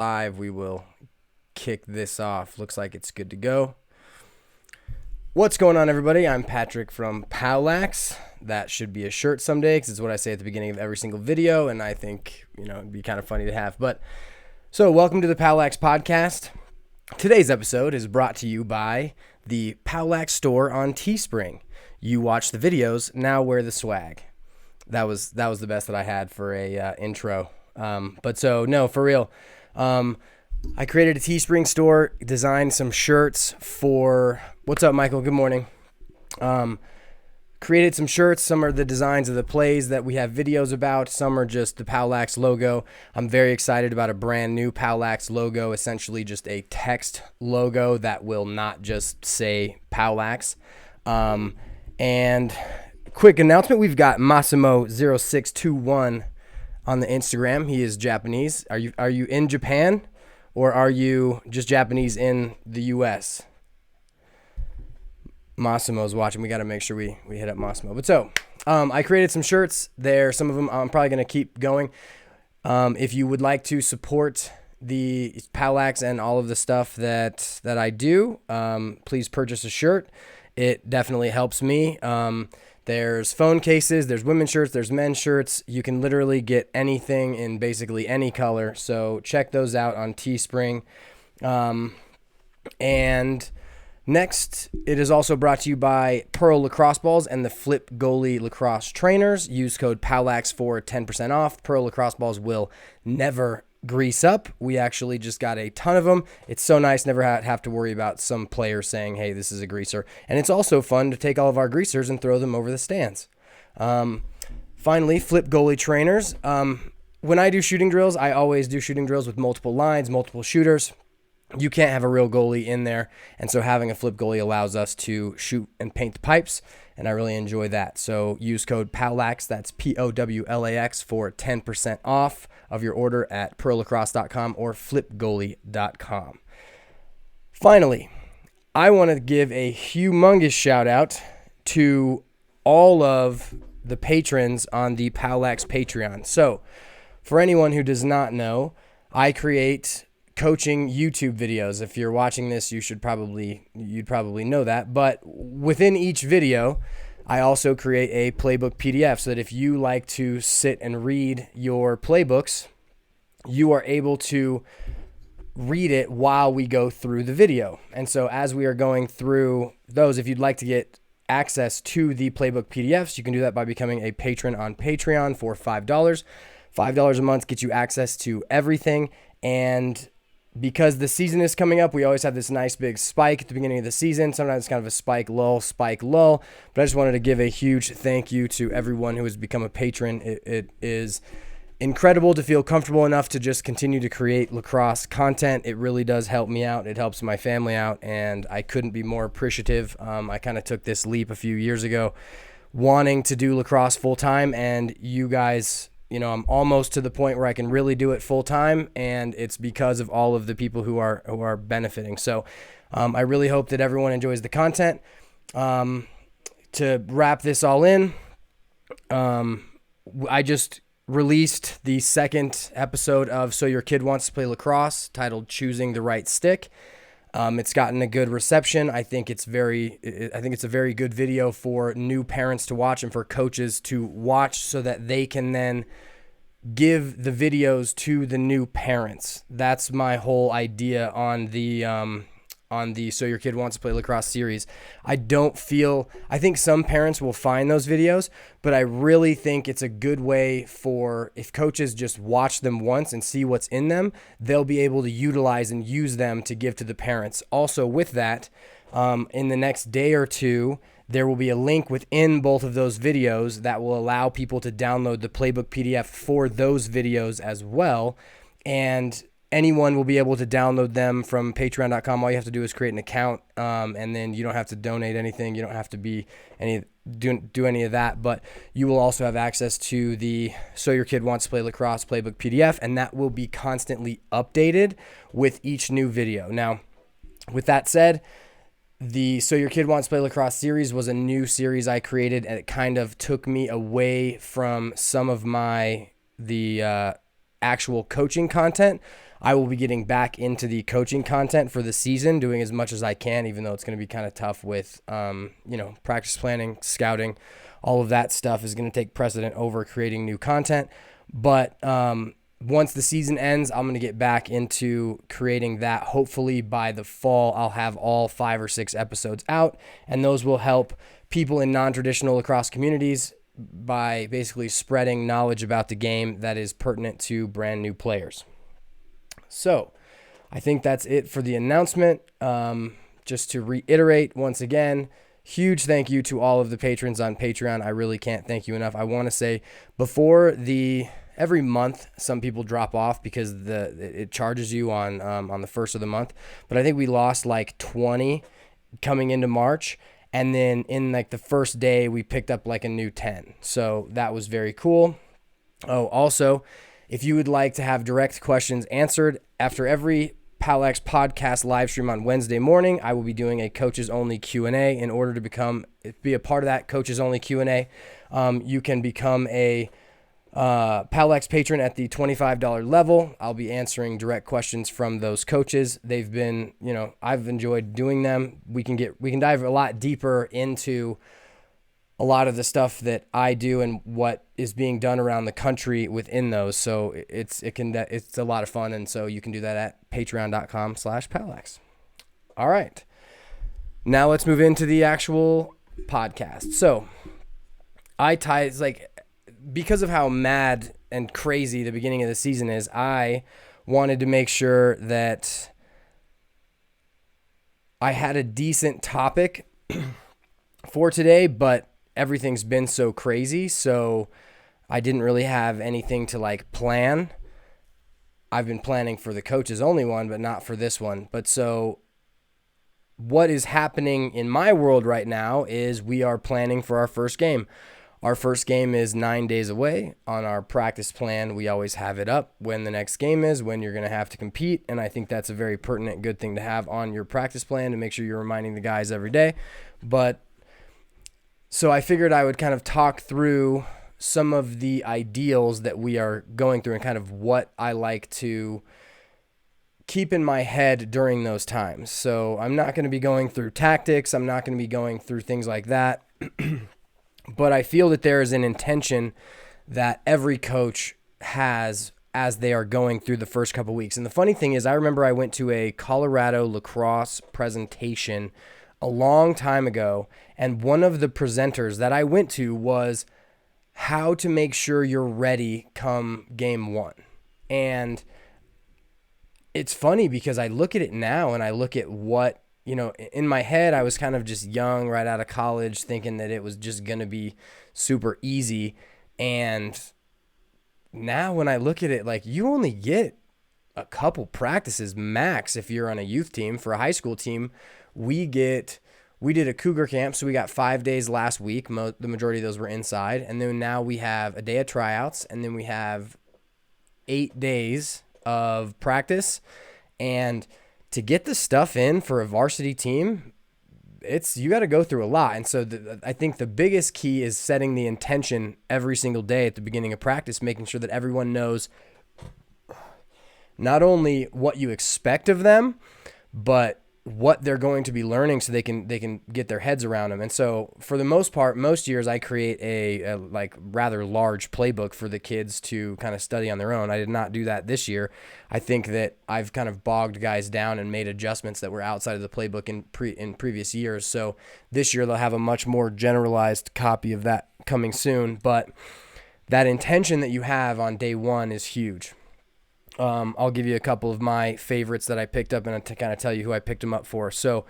Live, we will kick this off. Looks like it's good to go. What's going on, everybody? I'm Patrick from POWLAX. That should be a shirt someday because it's what I say at the beginning of every single video, and I think, it'd be kind of funny to have. So welcome to the POWLAX podcast. Today's episode is brought to you by the POWLAX store on Teespring. You watch the videos, now wear the swag. That was the best that I had for a intro. For real. I created a Teespring store, designed some shirts for, what's up, Michael? Good morning. Created some shirts. Some are the designs of the plays that we have videos about. Some are just the POWLAX logo. I'm very excited about a brand new POWLAX logo, essentially just a text logo that will not just say POWLAX. And quick announcement, we've got Massimo0621 on the Instagram. He is Japanese. Are you in Japan, or are you just Japanese in the US? Massimo's watching. We got to make sure we hit up Massimo. I created some shirts there. Some of them I'm probably going to keep going. If you would like to support the POWLAX and all of the stuff that I do, please purchase a shirt. It definitely helps me. There's phone cases, there's women's shirts, there's men's shirts. You can literally get anything in basically any color. So check those out on Teespring. And next, it is also brought to you by Pearl Lacrosse Balls and the Flip Goalie Lacrosse Trainers. Use code POWLAX for 10% off. Pearl Lacrosse Balls will never grease up. We actually just got a ton of them. It's so nice, never have to worry about some player saying, hey, this is a greaser. And it's also fun to take all of our greasers and throw them over the stands. Finally, Flip Goalie Trainers. When I do shooting drills, I always do shooting drills with multiple lines, multiple shooters. You can't have a real goalie in there, and so having a flip goalie allows us to shoot and paint the pipes, and I really enjoy that. So use code POWLAX, that's POWLAX, for 10% off of your order at pearllacrosse.com or flipgoalie.com. Finally, I want to give a humongous shout out to all of the patrons on the POWLAX Patreon. So for anyone who does not know, I create coaching YouTube videos. If you're watching this, you'd probably know that. But within each video, I also create a playbook PDF so that if you like to sit and read your playbooks, you are able to read it while we go through the video. And so as we are going through those, if you'd like to get access to the playbook PDFs, you can do that by becoming a patron on Patreon for $5. $5 a month gets you access to everything. And because the season is coming up, we always have this nice big spike at the beginning of the season. Sometimes it's kind of a spike, lull. But I just wanted to give a huge thank you to everyone who has become a patron. It is incredible to feel comfortable enough to just continue to create lacrosse content. It really does help me out. It helps my family out, and I couldn't be more appreciative. I kind of took this leap a few years ago, wanting to do lacrosse full time, and you guys, I'm almost to the point where I can really do it full time, and it's because of all of the people who are benefiting. So I really hope that everyone enjoys the content. To wrap this all in, I just released the second episode of So Your Kid Wants to Play Lacrosse, titled Choosing the Right Stick. It's gotten a good reception. I think it's a very good video for new parents to watch and for coaches to watch so that they can then give the videos to the new parents. That's my whole idea on the So Your Kid Wants to Play Lacrosse series. I think some parents will find those videos, but I really think it's a good way for, if coaches just watch them once and see what's in them, they'll be able to utilize and use them to give to the parents. Also with that, in the next day or two, there will be a link within both of those videos that will allow people to download the playbook PDF for those videos as well. And anyone will be able to download them from patreon.com. All you have to do is create an account, and then you don't have to donate anything. You don't have to do any of that, but you will also have access to the So Your Kid Wants to Play Lacrosse playbook PDF, and that will be constantly updated with each new video. Now, with that said, the So Your Kid Wants to Play Lacrosse series was a new series I created, and it kind of took me away from some of the actual coaching content. I will be getting back into the coaching content for the season, doing as much as I can, even though it's going to be kind of tough with, practice planning, scouting, all of that stuff is going to take precedent over creating new content. But once the season ends, I'm going to get back into creating that. Hopefully by the fall, I'll have all 5 or 6 episodes out, and those will help people in non-traditional lacrosse communities by basically spreading knowledge about the game that is pertinent to brand new players. So I think that's it for the announcement. Just to reiterate once again, huge thank you to all of the patrons on Patreon. I really can't thank you enough. I want to say every month some people drop off because it charges you on the first of the month. But I think we lost like 20 coming into March. And then in like the first day, we picked up like a new 10. So that was very cool. Oh, also, if you would like to have direct questions answered after every POWLAX podcast live stream on Wednesday morning, I will be doing a coaches only Q&A. In order to be a part of that coaches only Q&A, you can become a POWLAX patron at the $25 level. I'll be answering direct questions from those coaches. They've been, I've enjoyed doing them. We can dive a lot deeper into a lot of the stuff that I do and what is being done around the country within those. So it's a lot of fun. And so you can do that at patreon.com/POWLAX. All right. Now let's move into the actual podcast. So because of how mad and crazy the beginning of the season is, I wanted to make sure that I had a decent topic for today, but everything's been so crazy, so I didn't really have anything to plan. I've been planning for the coaches only one, but not for this one. But so what is happening in my world right now is we are planning for our first game. Our first game is 9 days away. On our practice plan, we always have it up when the next game is, when you're going to have to compete, and I think that's a very pertinent, good thing to have on your practice plan to make sure you're reminding the guys every day. But so I figured I would kind of talk through some of the ideals that we are going through and kind of what I like to keep in my head during those times. So I'm not going to be going through tactics. I'm not going to be going through things like that. But I feel that there is an intention that every coach has as they are going through the first couple weeks. And the funny thing is, I remember I went to a Colorado lacrosse presentation a long time ago, and one of the presenters that I went to was how to make sure you're ready come game one. And it's funny because I look at it now and I look at what, in my head, I was kind of just young right out of college thinking that it was just going to be super easy. And now when I look at it, you only get a couple practices max if you're on a youth team. For a high school team, we did a Cougar camp, so we got 5 days last week. The majority of those were inside. And then now we have a day of tryouts, and then we have 8 days of practice. And to get the stuff in for a varsity team, you got to go through a lot. And so I think the biggest key is setting the intention every single day at the beginning of practice, making sure that everyone knows not only what you expect of them, but what they're going to be learning so they can get their heads around them. And so for the most part, most years I create a rather large playbook for the kids to kind of study on their own. I did not do that this year. I think that I've kind of bogged guys down and made adjustments that were outside of the playbook in previous years. So this year they'll have a much more generalized copy of that coming soon. But that intention that you have on day one is huge. I'll give you a couple of my favorites that I picked up and to kind of tell you who I picked them up for. So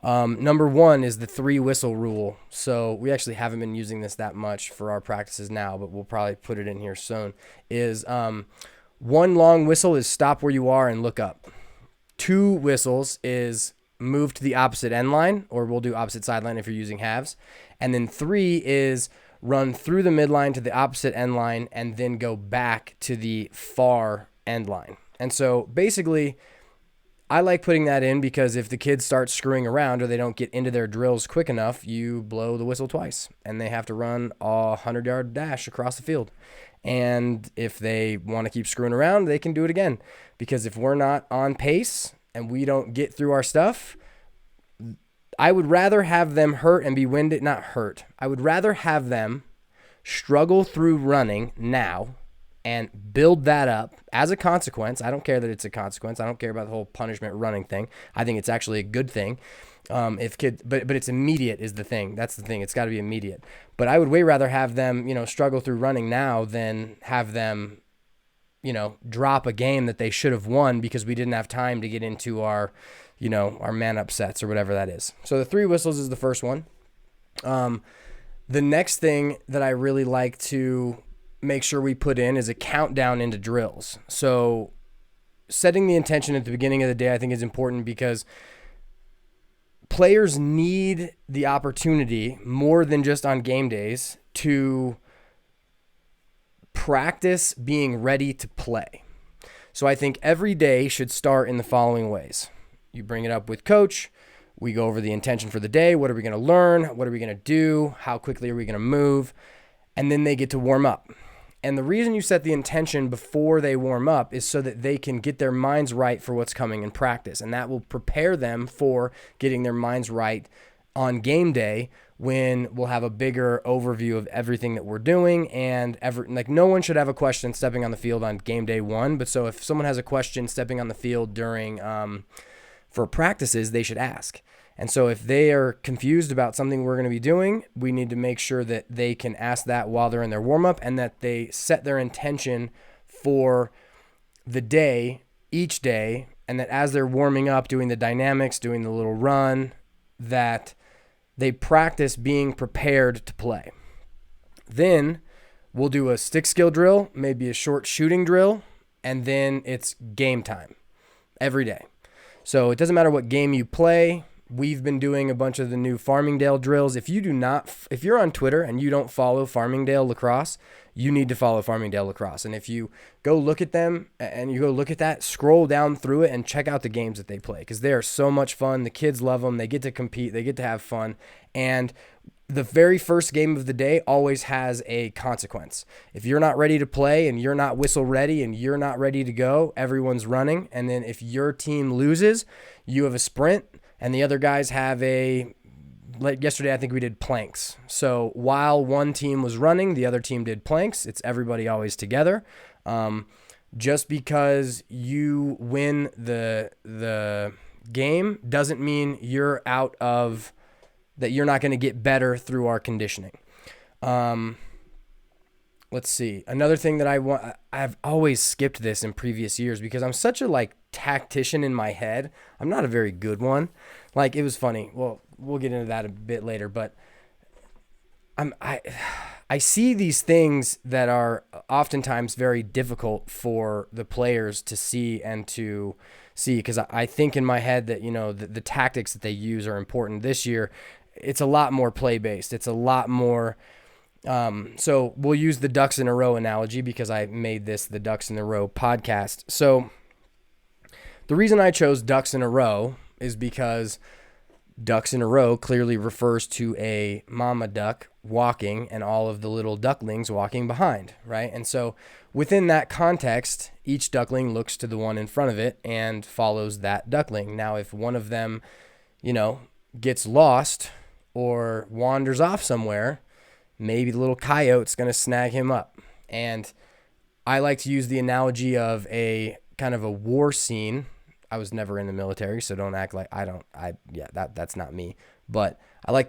number one is the 3 whistle rule. So we actually haven't been using this that much for our practices now, but we'll probably put it in here soon. Is 1 long whistle is stop where you are and look up. 2 whistles is move to the opposite end line, or we'll do opposite sideline if you're using halves. And then 3 is run through the midline to the opposite end line and then go back to the far end line. And so basically I like putting that in because if the kids start screwing around or they don't get into their drills quick enough, you blow the whistle twice and they have to run a 100-yard dash across the field. And if they want to keep screwing around, they can do it again. Because if we're not on pace and we don't get through our stuff, I would rather have them hurt and be winded, not hurt. I would rather have them struggle through running now and build that up as a consequence. I don't care that it's a consequence. I don't care about the whole punishment running thing. I think it's actually a good thing. But it's immediate is the thing. That's the thing. It's got to be immediate. But I would way rather have them, struggle through running now than have them, drop a game that they should have won because we didn't have time to get into our man up sets or whatever that is. So the 3 whistles is the first one. The next thing that I really like to make sure we put in is a countdown into drills. So setting the intention at the beginning of the day, I think, is important because players need the opportunity more than just on game days to practice being ready to play. So I think every day should start in the following ways. You bring it up with coach. We go over the intention for the day. What are we going to learn? What are we going to do? How quickly are we going to move? And then they get to warm up. And the reason you set the intention before they warm up is so that they can get their minds right for what's coming in practice. And that will prepare them for getting their minds right on game day when we'll have a bigger overview of everything that we're doing. And no one should have a question stepping on the field on game day 1. But so if someone has a question stepping on the field during for practices, they should ask. And so if they are confused about something we're going to be doing, we need to make sure that they can ask that while they're in their warm-up and that they set their intention for the day, each day, and that as they're warming up, doing the dynamics, doing the little run, that they practice being prepared to play. Then we'll do a stick skill drill, maybe a short shooting drill, and then it's game time every day. So it doesn't matter what game you play. We've been doing a bunch of the new Farmingdale drills. If you're on Twitter and you don't follow Farmingdale Lacrosse, you need to follow Farmingdale Lacrosse. And if you go look at them and you go look at that, scroll down through it and check out the games that they play because they are so much fun. The kids love them. They get to compete. They get to have fun. And the very first game of the day always has a consequence. If you're not ready to play and you're not whistle ready and you're not ready to go, everyone's running. And then if your team loses, you have a sprint. And the other guys have like yesterday, I think we did planks. So while one team was running, the other team did planks. It's everybody always together. Just because you win the game doesn't mean you're that you're not going to get better through our conditioning. Let's see. Another thing that I've always skipped this in previous years because I'm such a tactician in my head. I'm not a very good one. It was funny. Well, we'll get into that a bit later, but I see these things that are oftentimes very difficult for the players to see and to see because I think in my head that, the tactics that they use are important. This year, it's a lot more play-based. It's a lot more so we'll use the ducks in a row analogy because I made this the Ducks in a Row podcast. So the reason I chose ducks in a row is because ducks in a row clearly refers to a mama duck walking and all of the little ducklings walking behind, right? And so within that context, each duckling looks to the one in front of it and follows that duckling. Now, if one of them, gets lost or wanders off somewhere, maybe the little coyote's going to snag him up. And I like to use the analogy of a kind of a war scene. I was never in the military, so don't act like that's not me. But I like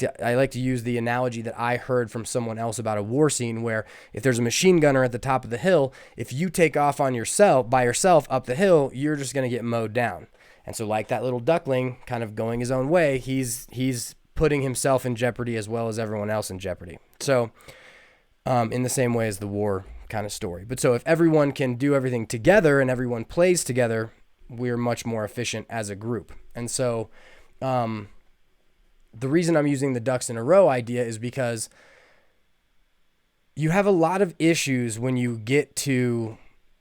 to use the analogy that I heard from someone else about a war scene where if there's a machine gunner at the top of the hill, if you take off by yourself up the hill, you're just going to get mowed down. And so like that little duckling kind of going his own way, he's putting himself in jeopardy as well as everyone else in jeopardy. So in the same way as the war kind of story. But so if everyone can do everything together and everyone plays together, we're much more efficient as a group. And so the reason I'm using the ducks in a row idea is because you have a lot of issues when you get to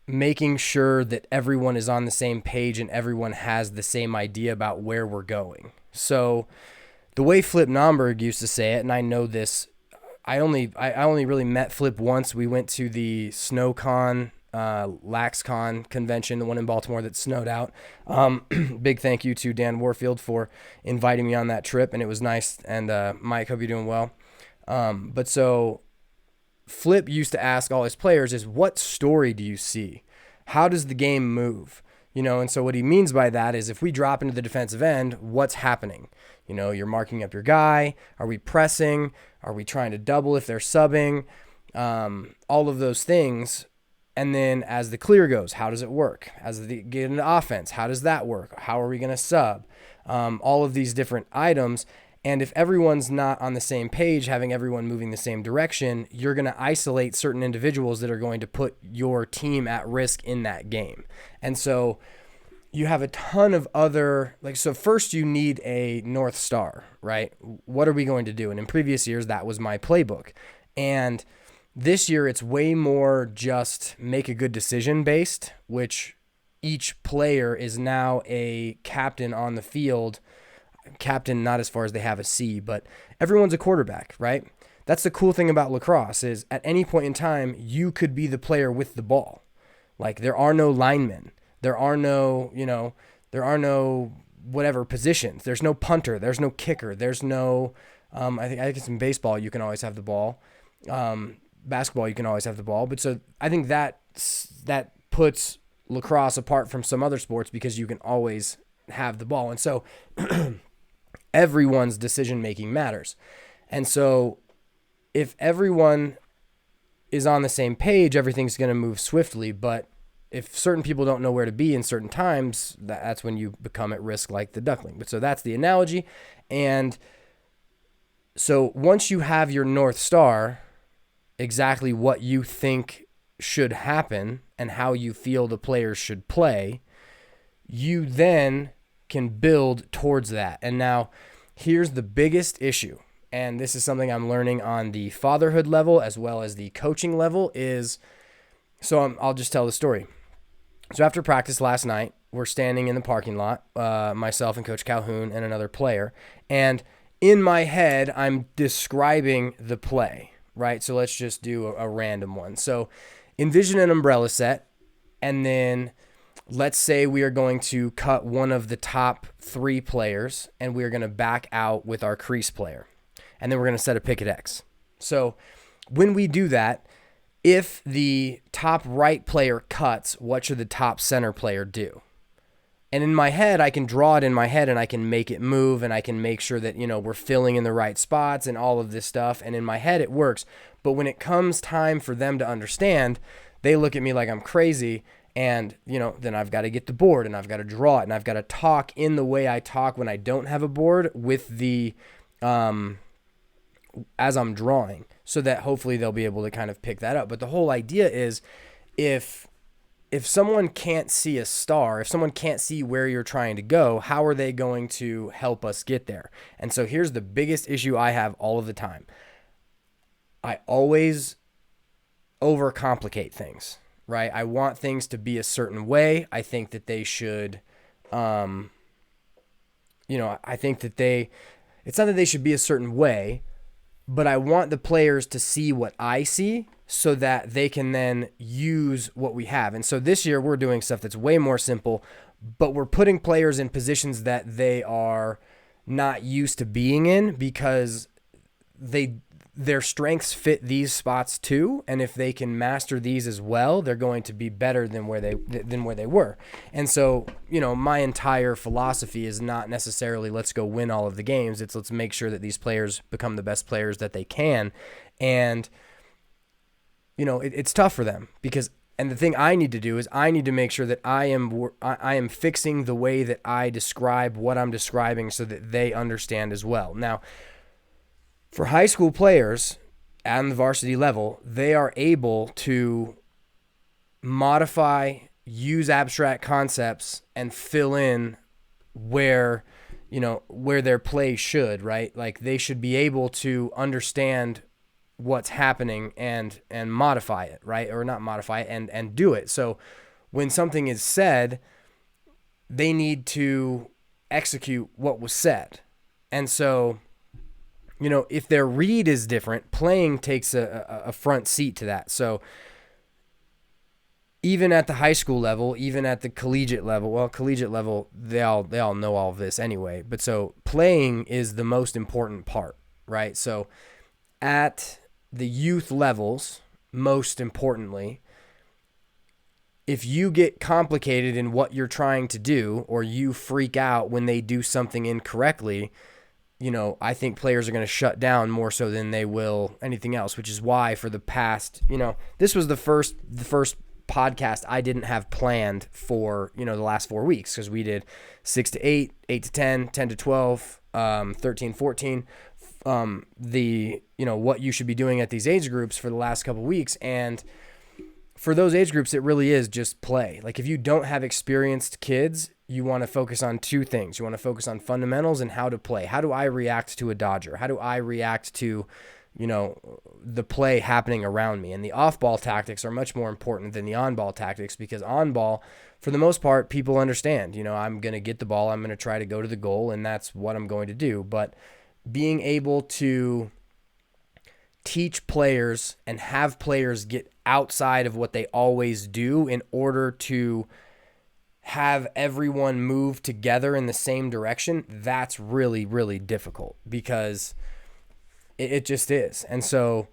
making sure that everyone is on the same page and everyone has the same idea about where we're going. So the way Flip Nomberg used to say it, and I know this, I only really met Flip once. We went to the SnowCon, LaxCon convention, the one in Baltimore that snowed out. Big thank you to Dan Warfield for inviting me on that trip, and it was nice. And Mike, hope you're doing well. But so Flip used to ask all his players is, what story do you see? How does the game move? And so what he means by that is if we drop into the defensive end, what's happening? You're marking up your guy. Are we pressing? Are we trying to double if they're subbing? All of those things. And then as the clear goes, how does it work? As they get into offense, how does that work? How are we going to sub? All of these different items. And if everyone's not on the same page, having everyone moving the same direction, you're going to isolate certain individuals that are going to put your team at risk in that game. And so you have a ton of other, so first you need a North Star, right? What are we going to do? And in previous years, that was my playbook. And this year, it's way more just make a good decision based, which each player is now a captain on the field. Captain, not as far as they have a C, but everyone's a quarterback, right? That's the cool thing about lacrosse is at any point in time, you could be the player with the ball. There are no linemen. There are no whatever positions. There's no punter. There's no kicker. There's no, I think it's in baseball, you can always have the ball. Basketball, you can always have the ball. But so I think that puts lacrosse apart from some other sports because you can always have the ball. And so everyone's decision-making matters. And so if everyone is on the same page, everything's going to move swiftly. But if certain people don't know where to be in certain times, that's when you become at risk like the duckling. But so that's the analogy. And so once you have your North Star, exactly what you think should happen and how you feel the players should play, you then can build towards that. And now here's the biggest issue, and this is something I'm learning on the fatherhood level as well as the coaching level is, I'll just tell the story. So after practice last night, we're standing in the parking lot, myself and Coach Calhoun and another player, and in my head, I'm describing the play, right? So let's just do a random one. So envision an umbrella set, and then let's say we are going to cut one of the top 3 players, and we're going to back out with our crease player. And then we're going to set a picket X. So when we do that, if the top right player cuts, what should the top center player do? And in my head, I can draw it in my head and I can make it move and I can make sure that, we're filling in the right spots and all of this stuff. And in my head, it works. But when it comes time for them to understand, they look at me like I'm crazy. And, then I've got to get the board and I've got to draw it and I've got to talk in the way I talk when I don't have a board with the, as I'm drawing, so that hopefully they'll be able to kind of pick that up. But the whole idea is if someone can't see a star, if someone can't see where you're trying to go, how are they going to help us get there? And so here's the biggest issue I have all of the time. I always overcomplicate things. Right? I want things to be a certain way. I think that they should, I think that it's not that they should be a certain way, but I want the players to see what I see so that they can then use what we have. And so this year we're doing stuff that's way more simple, but we're putting players in positions that they are not used to being in because their strengths fit these spots too, and if they can master these as well, they're going to be better than where they were. And so, my entire philosophy is not necessarily let's go win all of the games. It's let's make sure that these players become the best players that they can. And it's tough for them and the thing I need to do is I need to make sure that I am fixing the way that I describe what I'm describing so that they understand as well. Now, for high school players on the varsity level, they are able to modify, use abstract concepts, and fill in where their play should, right? Like they should be able to understand what's happening and modify it, right? Or not modify it and do it. So when something is said, they need to execute what was said. And so if their read is different, playing takes a front seat to that. So even at the high school level, even at the collegiate level, they all know all of this anyway. But so playing is the most important part, right? So at the youth levels, most importantly, if you get complicated in what you're trying to do, or you freak out when they do something incorrectly, I think players are going to shut down more so than they will anything else, which is why for the past, this was the first podcast I didn't have planned for, the last 4 weeks, because we did 6 to 8, 8 to 10, 10 to 12, 13, 14, what you should be doing at these age groups for the last couple of weeks. And for those age groups, it really is just play. Like if you don't have experienced kids, you want to focus on two things. You want to focus on fundamentals and how to play. How do I react to a dodger? How do I react to, the play happening around me? And the off-ball tactics are much more important than the on-ball tactics, because on-ball, for the most part, people understand, I'm going to get the ball, I'm going to try to go to the goal, and that's what I'm going to do. But being able to teach players and have players get outside of what they always do in order to have everyone move together in the same direction, that's really, really difficult, because it just is. And so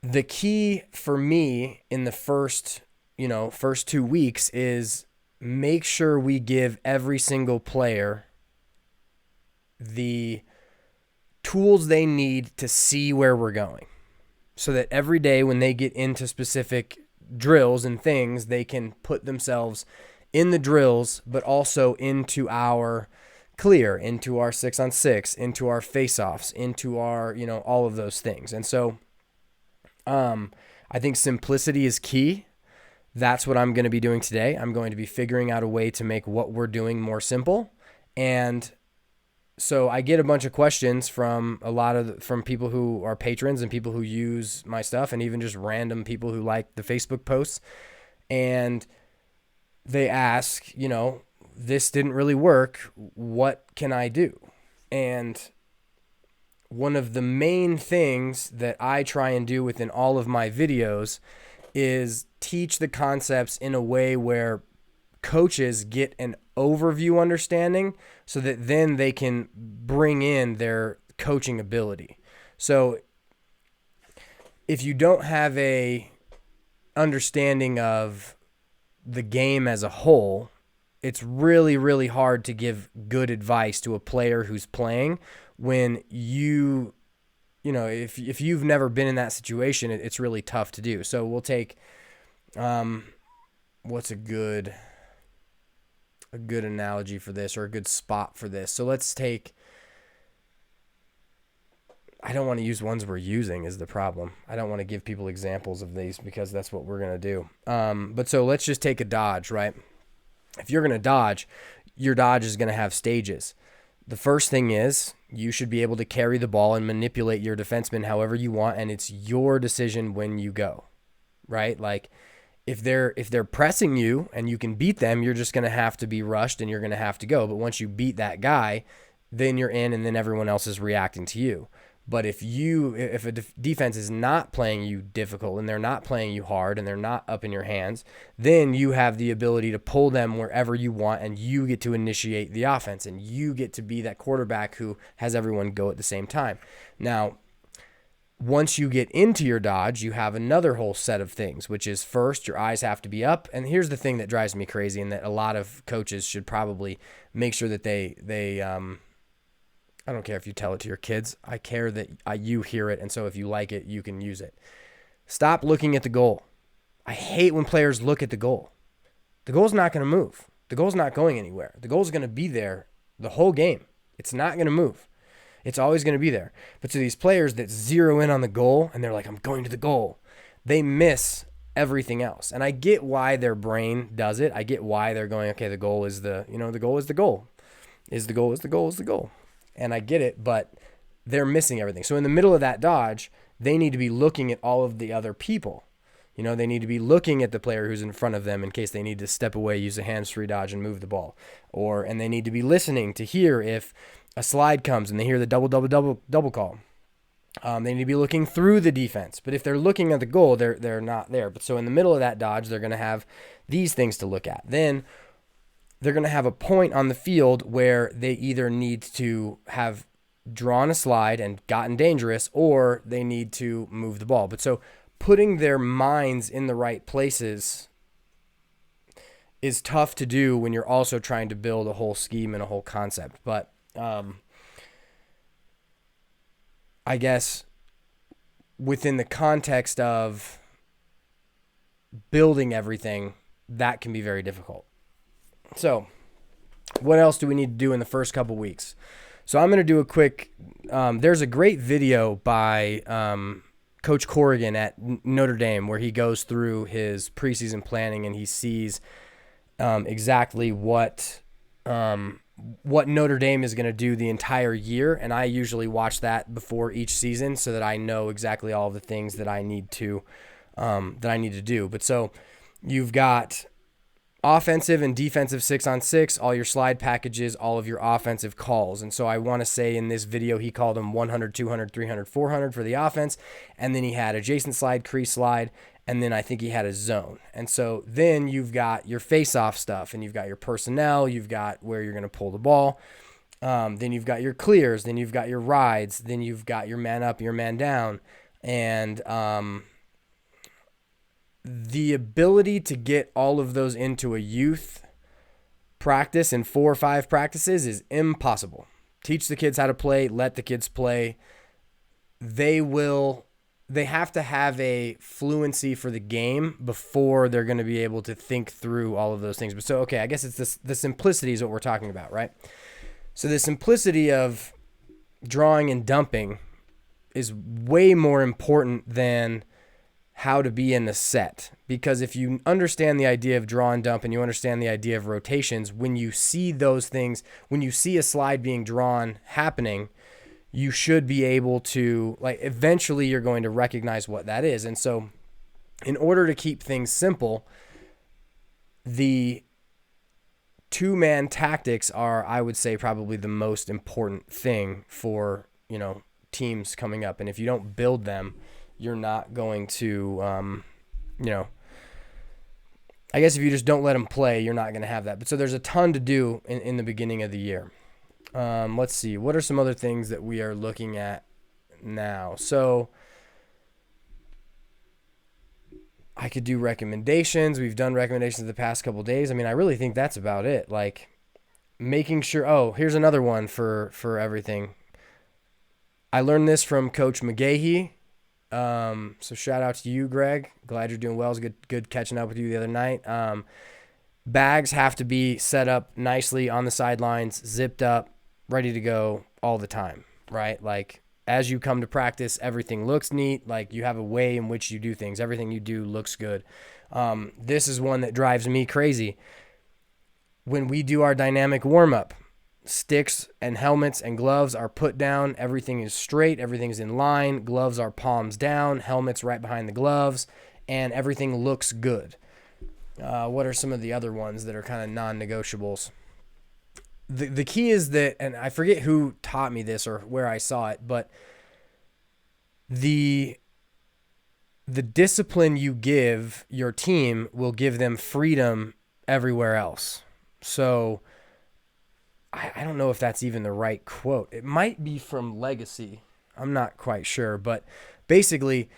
the key for me in the first 2 weeks is make sure we give every single player the tools they need to see where we're going, so that every day when they get into specific drills and things, they can put themselves in the drills, but also into our clear, into our 6-on-6, into our face-offs, into our, all of those things. And so I think simplicity is key. That's what I'm going to be doing today. I'm going to be figuring out a way to make what we're doing more simple. And so I get a bunch of questions from from people who are patrons and people who use my stuff, and even just random people who like the Facebook posts. And they ask, this didn't really work. What can I do? And one of the main things that I try and do within all of my videos is teach the concepts in a way where coaches get an overview understanding, so that then they can bring in their coaching ability. So if you don't have a understanding of the game as a whole, it's really, really hard to give good advice to a player who's playing when if you've never been in that situation, it's really tough to do. So we'll take, what's a good analogy for this, or a good spot for this. So let's take, I don't want to use ones we're using is the problem. I don't want to give people examples of these, because that's what we're going to do. But so let's just take a dodge, right? If you're going to dodge, your dodge is going to have stages. The first thing is you should be able to carry the ball and manipulate your defenseman however you want, and it's your decision when you go, right? Like if they're pressing you and you can beat them, you're just going to have to be rushed and you're going to have to go. But once you beat that guy, then you're in, and then everyone else is reacting to you. But if a defense is not playing you difficult, and they're not playing you hard, and they're not up in your hands, then you have the ability to pull them wherever you want, and you get to initiate the offense, and you get to be that quarterback who has everyone go at the same time. Now, once you get into your dodge, you have another whole set of things, which is first, your eyes have to be up. And here's the thing that drives me crazy, and that a lot of coaches should probably make sure that they I don't care if you tell it to your kids. I care that you hear it, and so if you like it, you can use it. Stop looking at the goal. I hate when players look at the goal. The goal's not going to move. The goal's not going anywhere. The goal's going to be there the whole game. It's not going to move. It's always going to be there. But to these players that zero in on the goal, and they're like, I'm going to the goal, they miss everything else. And I get why their brain does it. I get why they're going, okay, the goal is the goal is the goal. Is the goal is the goal is the goal. And I get it, but they're missing everything. So in the middle of that dodge, they need to be looking at all of the other people. They need to be looking at the player who's in front of them in case they need to step away, use a hands-free dodge, and move the ball. And they need to be listening to hear if a slide comes and they hear the double call. They need to be looking through the defense. But if they're looking at the goal, they're not there. But so in the middle of that dodge, they're going to have these things to look at. Then they're going to have a point on the field where they either need to have drawn a slide and gotten dangerous, or they need to move the ball. But so putting their minds in the right places is tough to do when you're also trying to build a whole scheme and a whole concept. But I guess within the context of building everything, that can be very difficult. So what else do we need to do in the first couple weeks? So I'm going to do a quick, there's a great video by Coach Corrigan at Notre Dame where he goes through his preseason planning and he sees exactly what Notre Dame is going to do the entire year. And I usually watch that before each season so that I know exactly all of the things that I need to do. But so you've got offensive and defensive 6-on-6, all your slide packages, all of your offensive calls. And so I want to say in this video, he called them 100, 200, 300, 400 for the offense. And then he had adjacent slide, crease slide. And then I think he had a zone. And so then you've got your face-off stuff and you've got your personnel. You've got where you're going to pull the ball. Then you've got your clears. Then you've got your rides. Then you've got your man up, your man down. And the ability to get all of those into a youth practice in 4 or 5 practices is impossible. Teach the kids how to play, let the kids play. They have to have a fluency for the game before they're going to be able to think through all of those things. But so, okay, I guess it's the simplicity is what we're talking about, right? So the simplicity of drawing and dumping is way more important than how to be in the set, because if you understand the idea of draw and dump and you understand the idea of rotations, when you see those things, when you see a slide being drawn happening, you should be able to, eventually you're going to recognize what that is. And so in order to keep things simple, the 2-man tactics are, I would say, probably the most important thing for, teams coming up. And if you don't build them, you're not going to, I guess if you just don't let them play, you're not going to have that. But so there's a ton to do in the beginning of the year. Let's see. What are some other things that we are looking at now? So I could do recommendations. We've done recommendations the past couple of days. I mean, I really think that's about it. Like making sure, here's another one for everything. I learned this from Coach McGahee. So shout out to you, Greg. Glad you're doing well. It was good catching up with you the other night. Bags have to be set up nicely on the sidelines, zipped up, ready to go all the time, right? Like as you come to practice, everything looks neat. Like you have a way in which you do things. Everything you do looks good. This is one that drives me crazy. When we do our dynamic warm-up, sticks and helmets and gloves are put down. Everything is straight. Everything's in line. Gloves are palms down. Helmets right behind the gloves. And everything looks good. What are some of the other ones that are kind of non-negotiables? The key is that, and I forget who taught me this or where I saw it, but the discipline you give your team will give them freedom everywhere else. So I don't know if that's even the right quote. It might be from Legacy. I'm not quite sure. But basically,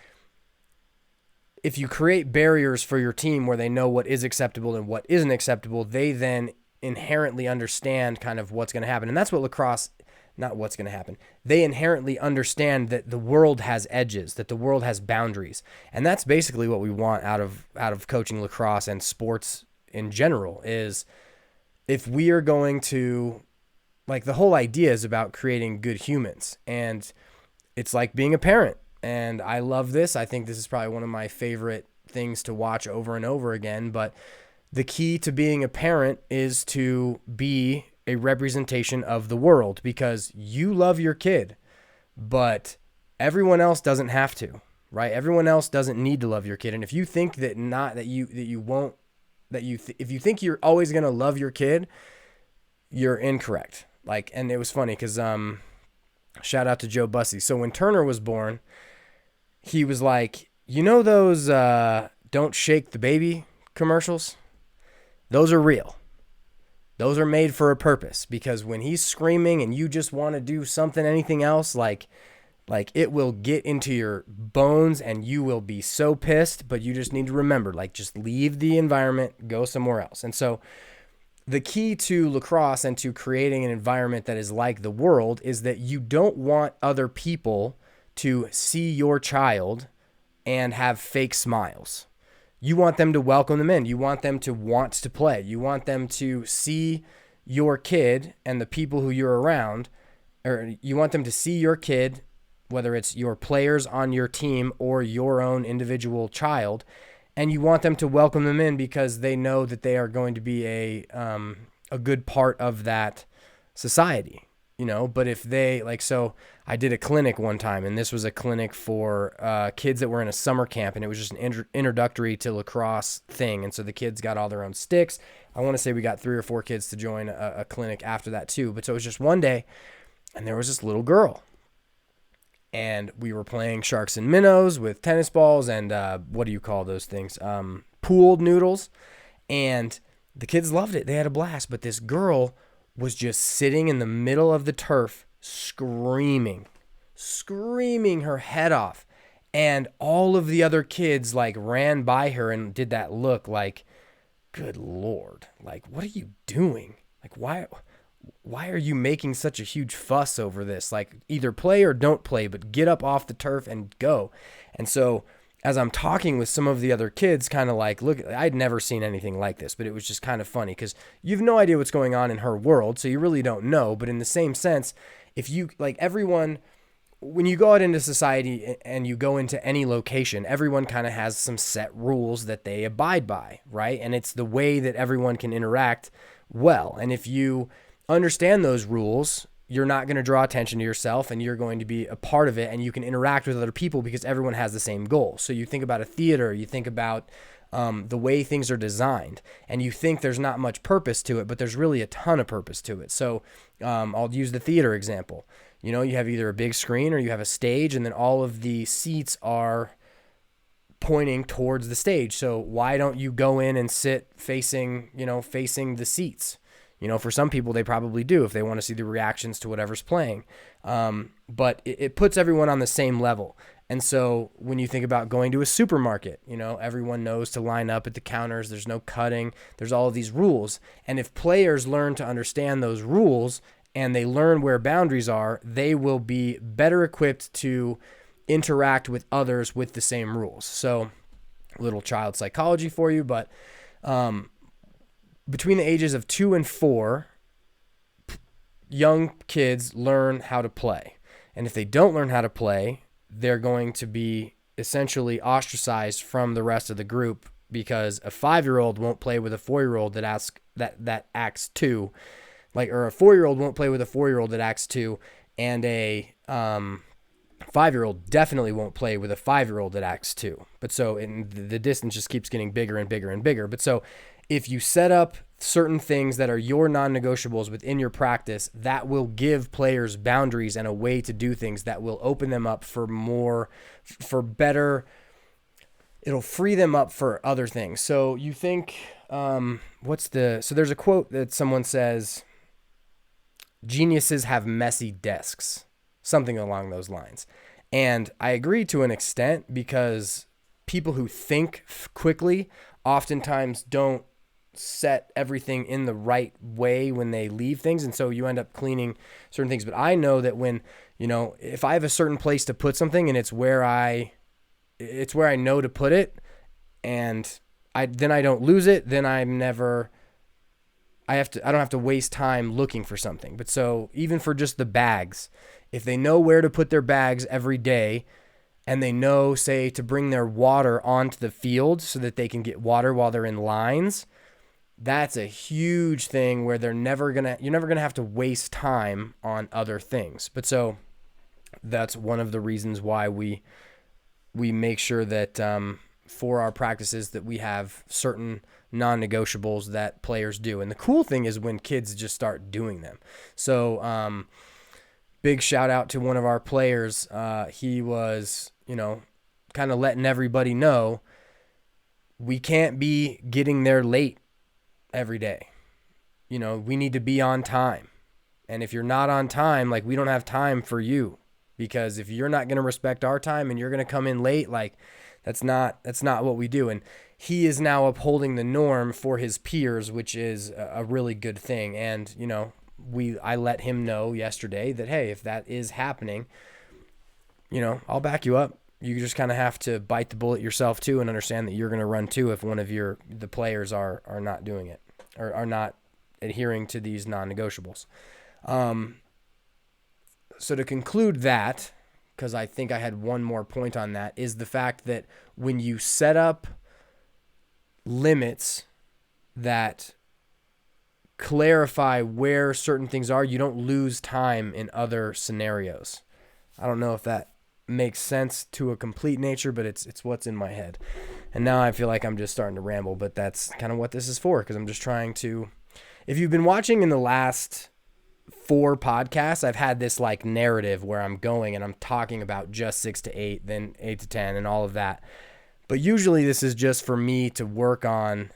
if you create barriers for your team where they know what is acceptable and what isn't acceptable, they then inherently understand kind of what's going to happen. And that's what lacrosse, not what's going to happen. They inherently understand that the world has edges, that the world has boundaries. And that's basically what we want out of coaching lacrosse and sports in general is if we are going to, like, the whole idea is about creating good humans, and it's like being a parent. And I love this. I think this is probably one of my favorite things to watch over and over again. But the key to being a parent is to be a representation of the world, because you love your kid, but everyone else doesn't have to, right? Everyone else doesn't need to love your kid. And if you think that if you think you're always going to love your kid, you're incorrect. Like, and it was funny because, shout out to Joe Bussey. So when Turner was born, he was like, you know, those, don't shake the baby commercials? Those are real. Those are made for a purpose, because when he's screaming and you just want to do something, anything else, like it will get into your bones and you will be so pissed, but you just need to remember, like, just leave the environment, go somewhere else. And so the key to lacrosse and to creating an environment that is like the world is that you don't want other people to see your child and have fake smiles. You want them to welcome them in. You want them to want to play. You want them to see your kid and the people who you're around, or you want them to see your kid, whether it's your players on your team or your own individual child, and you want them to welcome them in because they know that they are going to be a good part of that society, you know. But if they, like, so I did a clinic one time, and this was a clinic for kids that were in a summer camp, and it was just an introductory to lacrosse thing. And so the kids got all their own sticks. I want to say we got 3 or 4 kids to join a clinic after that too. But so it was just one day, and there was this little girl, and we were playing sharks and minnows with tennis balls and what do you call those things? Pooled noodles. And the kids loved it. They had a blast. But this girl was just sitting in the middle of the turf screaming her head off. And all of the other kids, like, ran by her and did that look like, good Lord, like, what are you doing? Like, why are you making such a huge fuss over this? Like, either play or don't play, but get up off the turf and go. And so as I'm talking with some of the other kids, kind of like, look, I'd never seen anything like this, but it was just kind of funny because you have no idea what's going on in her world, so you really don't know. But in the same sense, if you, like, everyone, when you go out into society and you go into any location, everyone kind of has some set rules that they abide by, right? And it's the way that everyone can interact well. And if you understand those rules, you're not going to draw attention to yourself, and you're going to be a part of it, and you can interact with other people because everyone has the same goal. So you think about a theater, you think about the way things are designed, and you think there's not much purpose to it, but there's really a ton of purpose to it. So I'll use the theater example. You know, you have either a big screen or you have a stage, and then all of the seats are pointing towards the stage. So why don't you go in and sit facing the seats? You know, for some people, they probably do if they want to see the reactions to whatever's playing. But it puts everyone on the same level. And so when you think about going to a supermarket, you know, everyone knows to line up at the counters. There's no cutting. There's all of these rules. And if players learn to understand those rules and they learn where boundaries are, they will be better equipped to interact with others with the same rules. So a little child psychology for you, but between the ages of 2 and 4, young kids learn how to play. And if they don't learn how to play, they're going to be essentially ostracized from the rest of the group, because a 5-year-old won't play with a 4-year-old that acts 2. Like, or a 4-year-old won't play with a 4-year-old that acts 2, and a 5-year-old definitely won't play with a 5-year-old that acts 2. But so the distance just keeps getting bigger and bigger and bigger. But so if you set up certain things that are your non-negotiables within your practice, that will give players boundaries and a way to do things that will open them up it'll free them up for other things. So you think, so there's a quote that someone says, geniuses have messy desks, something along those lines. And I agree to an extent, because people who think quickly oftentimes don't set everything in the right way when they leave things. And so you end up cleaning certain things. But I know that when, you know, if I have a certain place to put something and it's where I know to put it, and I don't lose it, then I don't have to waste time looking for something. But so even for just the bags, if they know where to put their bags every day, and they know, say, to bring their water onto the field so that they can get water while they're in lines, that's a huge thing where you're never going to have to waste time on other things. But so that's one of the reasons why we we make sure that for our practices that we have certain non-negotiables that players do. And the cool thing is when kids just start doing them. So big shout out to one of our players. He was, kind of letting everybody know we can't be getting there late every day. We need to be on time. And if you're not on time, like, we don't have time for you, because if you're not going to respect our time and you're going to come in late, like, that's not what we do. And he is now upholding the norm for his peers, which is a really good thing. And, I let him know yesterday that, hey, if that is happening, I'll back you up. You just kind of have to bite the bullet yourself too, and understand that you're going to run too if one of the players are not doing it, or are not adhering to these non-negotiables. So to conclude that, because I think I had one more point on that, is the fact that when you set up limits that clarify where certain things are, you don't lose time in other scenarios. I don't know if that makes sense to a complete nature, but it's what's in my head. And now I feel like I'm just starting to ramble, but that's kind of what this is for, because I'm just trying to... If you've been watching in the last 4 podcasts, I've had this like narrative where I'm going and I'm talking about just 6 to 8, then 8 to 10 and all of that. But usually this is just for me to work on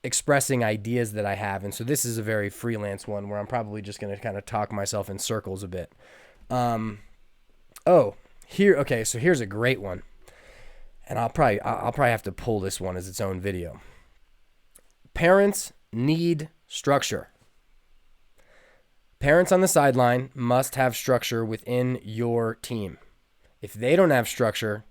expressing ideas that I have. And so this is a very freelance one where I'm probably just going to kind of talk myself in circles a bit. So here's a great one. And I'll probably have to pull this one as its own video. Parents need structure. Parents on the sideline must have structure within your team. If they don't have structure,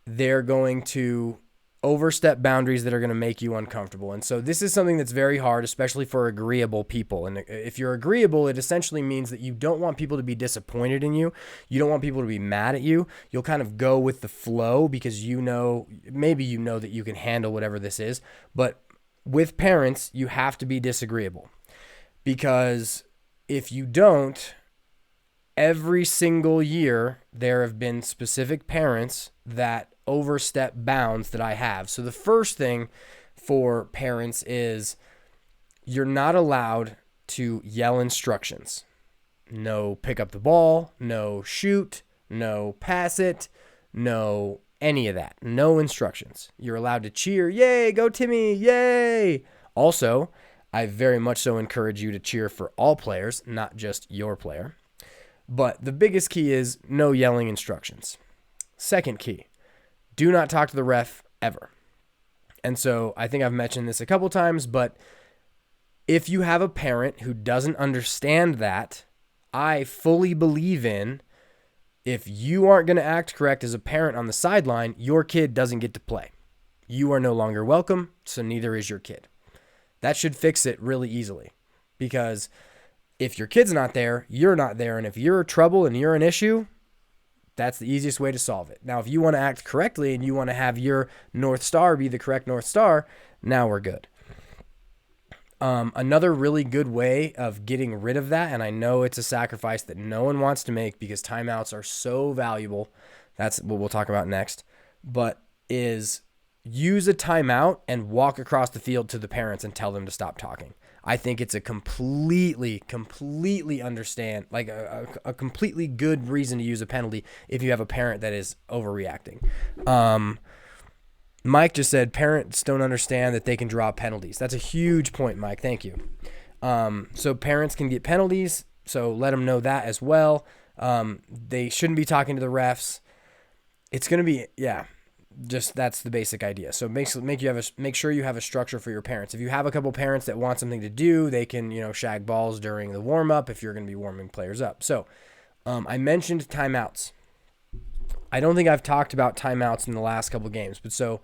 they're going to overstep boundaries that are going to make you uncomfortable. And so this is something that's very hard, especially for agreeable people. And if you're agreeable, it essentially means that you don't want people to be disappointed in you. You don't want people to be mad at you. You'll kind of go with the flow because maybe you know that you can handle whatever this is. But with parents, you have to be disagreeable, because if you don't, every single year there have been specific parents that overstep bounds that I have. So the first thing for parents is you're not allowed to yell instructions. No pick up the ball, no shoot, no pass it, no any of that. No instructions. You're allowed to cheer, yay, go Timmy, yay. Also, I very much so encourage you to cheer for all players, not just your player. But the biggest key is no yelling instructions. Second key, do not talk to the ref ever. And so I think I've mentioned this a couple times, but if you have a parent who doesn't understand that, I fully believe in, if you aren't going to act correct as a parent on the sideline, your kid doesn't get to play. You are no longer welcome, so neither is your kid. That should fix it really easily, because if your kid's not there, you're not there. And if you're trouble and you're an issue, that's the easiest way to solve it. Now, if you want to act correctly and you want to have your North Star be the correct North Star, now we're good. Another really good way of getting rid of that, and I know it's a sacrifice that no one wants to make because timeouts are so valuable, that's what we'll talk about next, but is use a timeout and walk across the field to the parents and tell them to stop talking. I think it's a completely understand, like a completely good reason to use a penalty if you have a parent that is overreacting. Mike just said parents don't understand that they can draw penalties. That's a huge point, Mike. Thank you. So parents can get penalties, so let them know that as well. They shouldn't be talking to the refs. It's going to be, just that's the basic idea. So make sure you have a structure for your parents. If you have a couple parents that want something to do, they can, shag balls during the warm-up if you're going to be warming players up. So I mentioned timeouts. I don't think I've talked about timeouts in the last couple games, but so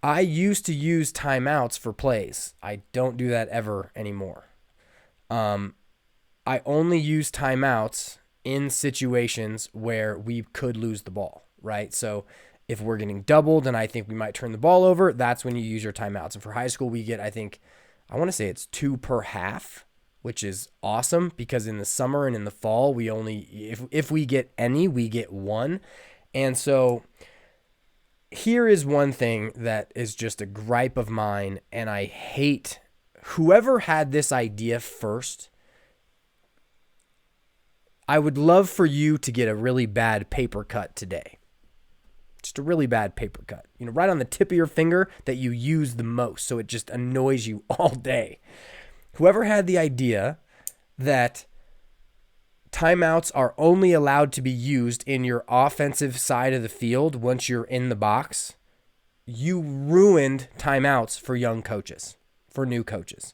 I used to use timeouts for plays. I don't do that ever anymore. I only use timeouts in situations where we could lose the ball, right? So if we're getting doubled and I think we might turn the ball over, that's when you use your timeouts. And for high school, we get, I want to say it's 2 per half, which is awesome because in the summer and in the fall, we only, if we get any, we get 1. And so here is one thing that is just a gripe of mine, and I hate whoever had this idea first. I would love for you to get a really bad paper cut today. Just a really bad paper cut. Right on the tip of your finger that you use the most, so it just annoys you all day. Whoever had the idea that timeouts are only allowed to be used in your offensive side of the field once you're in the box, you ruined timeouts for young coaches, for new coaches.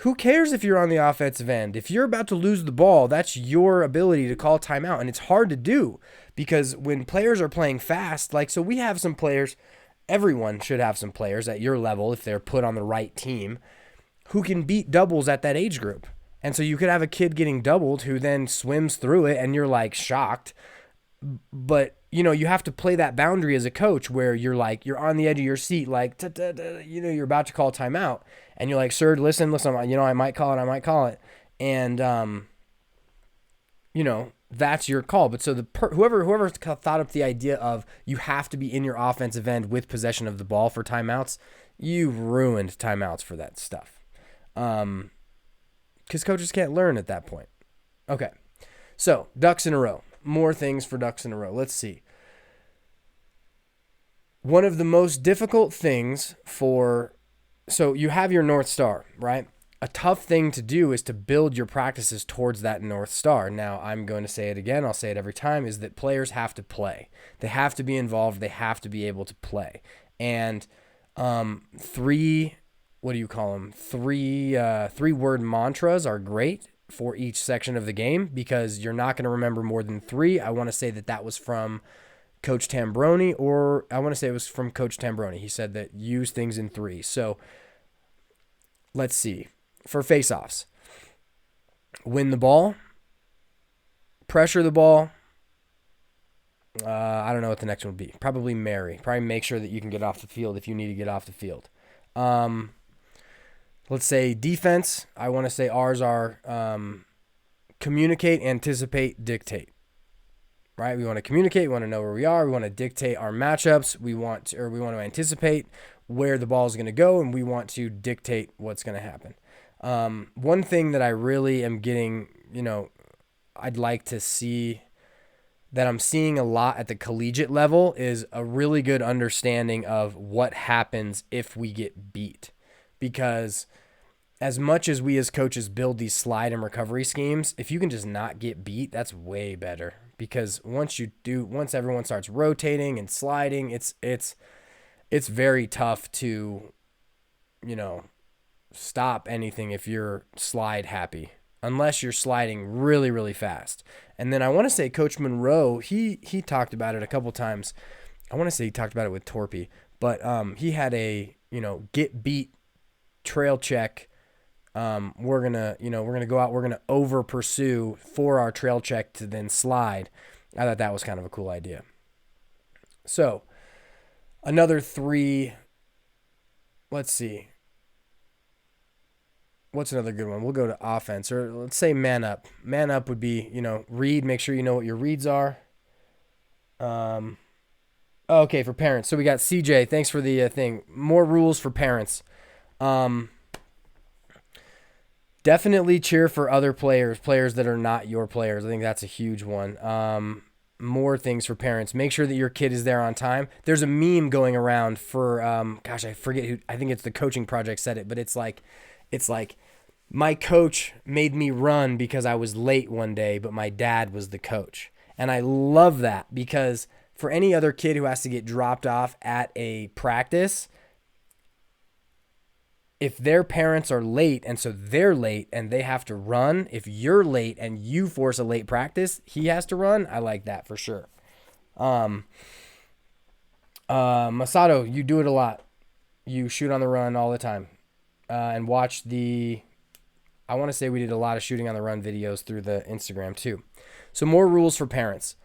Who cares if you're on the offensive end? If you're about to lose the ball, that's your ability to call timeout. And it's hard to do because when players are playing fast, so we have some players, everyone should have some players at your level if they're put on the right team who can beat doubles at that age group. And so you could have a kid getting doubled who then swims through it and you're shocked. But, you have to play that boundary as a coach where you're on the edge of your seat, you're about to call timeout. And you're like, sir, listen, I might call it. And, that's your call. But so whoever thought up the idea of you have to be in your offensive end with possession of the ball for timeouts, you ruined timeouts for that stuff. Because coaches can't learn at that point. Okay, so ducks in a row. More things for ducks in a row. Let's see. One of the most difficult things so you have your North Star, right? A tough thing to do is to build your practices towards that North Star. Now, I'm going to say it again. I'll say it every time, is that players have to play. They have to be involved. They have to be able to play. And three word mantras are great for each section of the game because you're not going to remember more than three. I want to say that was from Coach Tambroni, or I want to say it was from Coach Tambroni. He said that use things in three. So let's see. For face-offs, win the ball, pressure the ball. I don't know what the next one would be. Probably Probably make sure that you can get off the field if you need to get off the field. Let's say defense. I want to say ours are communicate, anticipate, dictate. Right? We want to communicate. We want to know where we are. We want to dictate our matchups. We want to anticipate where the ball is going to go, and we want to dictate what's going to happen. One thing that I really am getting, I'd like to see that I'm seeing a lot at the collegiate level is a really good understanding of what happens if we get beat. Because as much as we as coaches build these slide and recovery schemes, if you can just not get beat, that's way better. Because once everyone starts rotating and sliding, it's very tough to, stop anything if you're slide happy, unless you're sliding really, really fast. And then I want to say Coach Monroe, he talked about it a couple times. I want to say he talked about it with Torpy, but he had a, get beat trail check. We're going to go out, we're going to over pursue for our trail check to then slide. I thought that was kind of a cool idea. So another three, let's see. What's another good one? We'll go to offense, or let's say man up. Man up would be, read, make sure you know what your reads are. Okay, for parents. So we got CJ. Thanks for the thing. More rules for parents. Definitely cheer for other players that are not your players. I think that's a huge one. More things for parents. Make sure that your kid is there on time. There's a meme going around for, I forget who, I think it's the Coaching Project said it, but it's like, my coach made me run because I was late one day, but my dad was the coach. And I love that because for any other kid who has to get dropped off at a practice, if their parents are late and so they're late and they have to run, if you're late and you force a late practice, he has to run. I like that for sure. Masato, you do it a lot. You shoot on the run all the time. And watch I want to say we did a lot of shooting on the run videos through the Instagram too. So more rules for parents.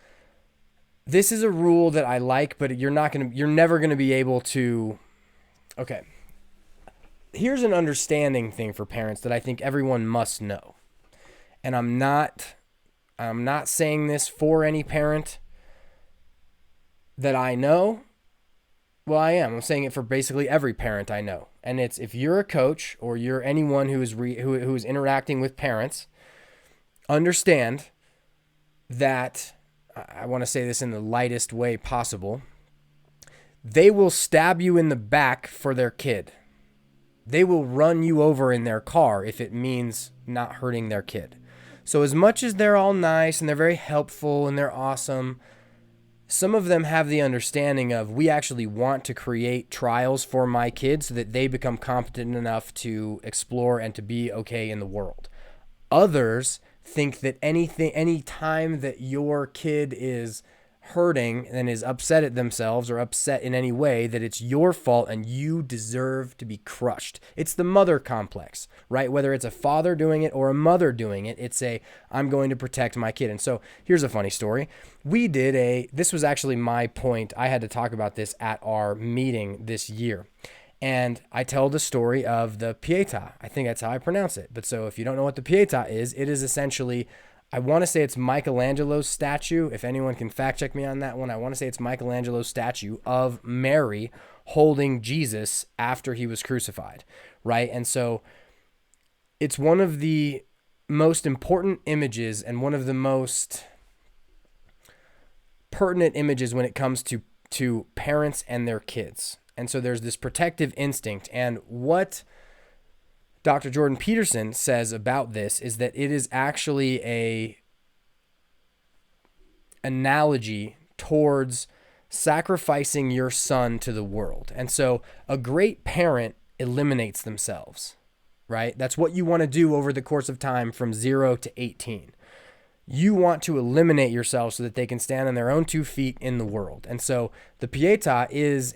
This is a rule that I like, but you're never going to be able to, okay. Here's an understanding thing for parents that I think everyone must know. And I'm not saying this for any parent that I know. Well, I am. I'm saying it for basically every parent I know. And it's if you're a coach or you're anyone who is who is interacting with parents, understand that I want to say this in the lightest way possible. They will stab you in the back for their kid. They will run you over in their car if it means not hurting their kid. So as much as they're all nice and they're very helpful and they're awesome, some of them have the understanding of we actually want to create trials for my kids so that they become competent enough to explore and to be okay in the world. Others think that any time that your kid is hurting and is upset at themselves or upset in any way, that it's your fault and you deserve to be crushed. It's the mother complex, right? Whether it's a father doing it or a mother doing it, it's I'm going to protect my kid. And so here's a funny story. This was actually my point. I had to talk about this at our meeting this year. And I tell the story of the Pietà. I think that's how I pronounce it. But so if you don't know what the Pietà is, it is essentially, I want to say it's Michelangelo's statue. If anyone can fact check me on that one, I want to say it's Michelangelo's statue of Mary holding Jesus after he was crucified, right? And so it's one of the most important images and one of the most pertinent images when it comes to parents and their kids. And so there's this protective instinct. And what Dr. Jordan Peterson says about this is that it is actually a analogy towards sacrificing your son to the world. And so a great parent eliminates themselves, right? That's what you want to do over the course of time from 0 to 18. You want to eliminate yourself so that they can stand on their own 2 feet in the world. And so the Pietà is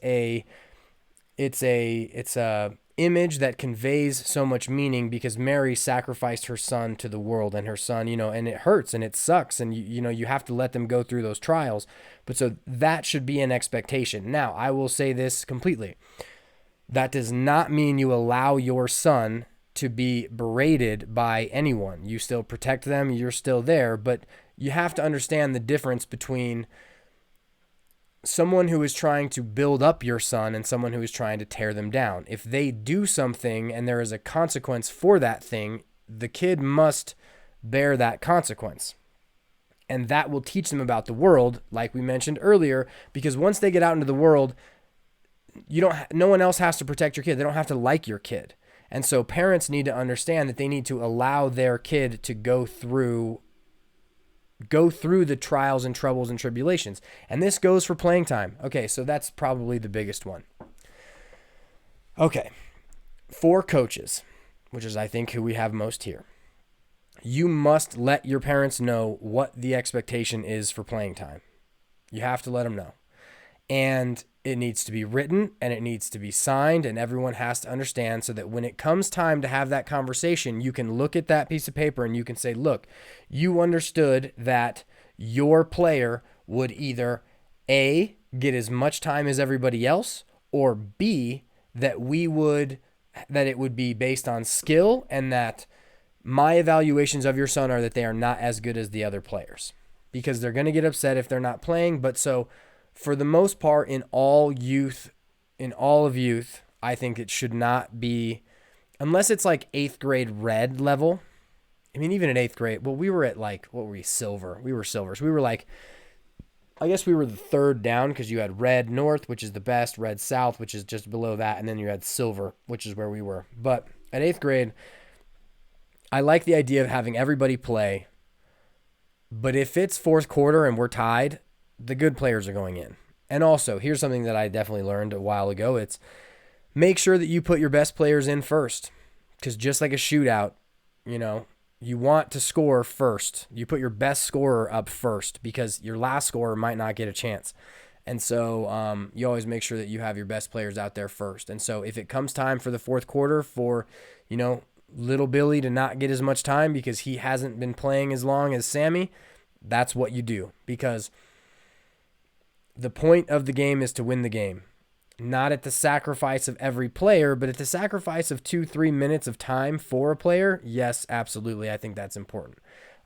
it's a image that conveys so much meaning because Mary sacrificed her son to the world, and her son, and it hurts and it sucks, and you have to let them go through those trials. But so that should be an expectation. Now, I will say this completely. That does not mean you allow your son to be berated by anyone. You still protect them, you're still there, but you have to understand the difference between someone who is trying to build up your son and someone who is trying to tear them down. If they do something and there is a consequence for that thing, the kid must bear that consequence. And that will teach them about the world, like we mentioned earlier, because once they get out into the world, no one else has to protect your kid. They don't have to like your kid. And so parents need to understand that they need to allow their kid to go through the trials and troubles and tribulations. And this goes for playing time. Okay, so that's probably the biggest one. Okay, for coaches, which is I think who we have most here, you must let your parents know what the expectation is for playing time. You have to let them know. And it needs to be written and it needs to be signed, and everyone has to understand so that when it comes time to have that conversation, you can look at that piece of paper and you can say, look, you understood that your player would either A, get as much time as everybody else, or B, that it would be based on skill, and that my evaluations of your son are that they are not as good as the other players, because they're going to get upset if they're not playing. But so for the most part, in all of youth, I think it should not be, unless it's like 8th grade red level. I mean, even in 8th grade, well, we were at what were we, silver? We were silver. So we were I guess we were the 3rd down, because you had red north, which is the best, red south, which is just below that, and then you had silver, which is where we were. But at 8th grade, I like the idea of having everybody play. But if it's 4th quarter and we're tied, the good players are going in. And also, here's something that I definitely learned a while ago. It's make sure that you put your best players in first. Because just like a shootout, you want to score first. You put your best scorer up first, because your last scorer might not get a chance. And so you always make sure that you have your best players out there first. And so if it comes time for the 4th quarter for, little Billy to not get as much time because he hasn't been playing as long as Sammy, that's what you do. Because the point of the game is to win the game, not at the sacrifice of every player, but at the sacrifice of 2-3 minutes of time for a player. Yes, absolutely. I think that's important.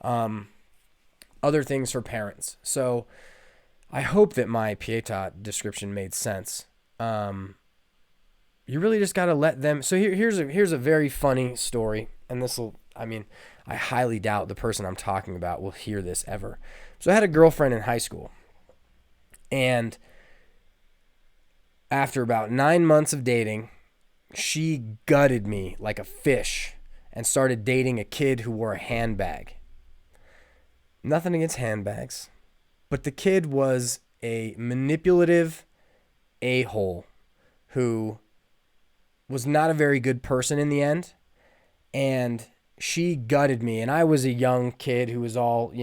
Other things for parents. So I hope that my Pietà description made sense. you really just got to let them. So here's a very funny story. And I highly doubt the person I'm talking about will hear this ever. So I had a girlfriend in high school. And after about 9 months of dating, she gutted me like a fish and started dating a kid who wore a handbag. Nothing against handbags, but the kid was a manipulative a-hole who was not a very good person in the end. And she gutted me. And I was a young kid who was all,